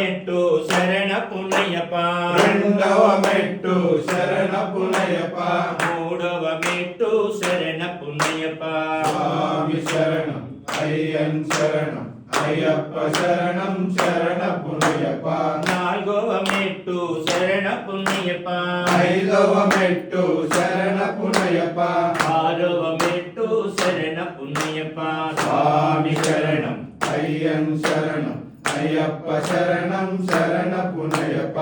మెట్టు శరణ పునయ్యప్ప రెండవ మెట్టు శరణ పునయ్యప్ప మూడవ మెట్టు శరణ పునయ్యప్ప స్వామి శరణం అయ్యన్ శరణం అయ్యప్ప శరణం శరణ పునయ్యప్ప నాలుగవ మెట్టు శరణ పునయ్యప్ప ఐదవ మెట్టు శరణ పునయ్యప్ప ఆరవ మెట్టు శరణ పునయ్యప్ప స్వామి శరణం అయ్యన్ శరణం అయ్యప్ప శరణం శరణ పునయ్యప్ప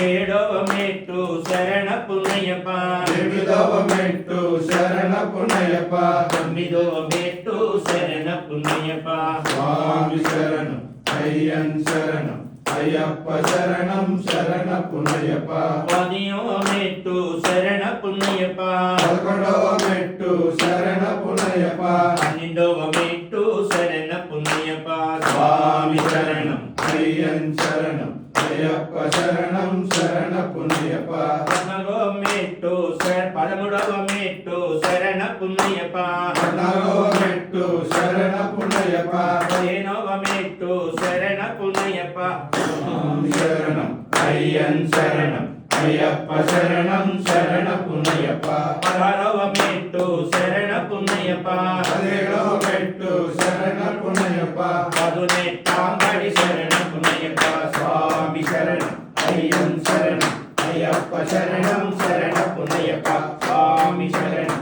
ఏడవ మెట్టు శరణ పునయ్యప్ప ఎనిమిదవ మెట్టు శరణ పునయ్యప్ప తొమ్మిదవ మెట్టు శరణ పునయ్యప్ప స్వామి శరణం అయ్యన్ శరణం అయ్యప్ప శరణం శరణ పునయ్యప్ప పదియవ మెట్టు శరణ పునయ్యప్ప 11వ మెట్టు శరణ పునయ్యప్ప 12వ మెట్టు శరణ పునయ్యప్ప స్వామి శరణం అయ్యన్ శరణం అయ్యప్ప శరణం శరణ పునయ్యప్ప 13వ మెట్టు 13వ మెట్టు శరణ పునయ్యప్ప 14వ మెట్టు శరణ పునయ్యప్ప 15వ మెట్టు శరణ పునయ్యప్ప స్వామి శరణం అయ్యన్ శరణం అయ్యప్ప శరణం శరణ పునయ్యప్ప 16వ మెట్టు శరణ పునయ్యప్ప 17వ మెట్టు శరణ పునయ్యప్ప 18వ శరణ పునయ్యప్ప స్వామి శరణం అయ్యన్ శరణం అయ్యప్ప శరణం శరణ పునయ్యప్ప స్వామి శరణం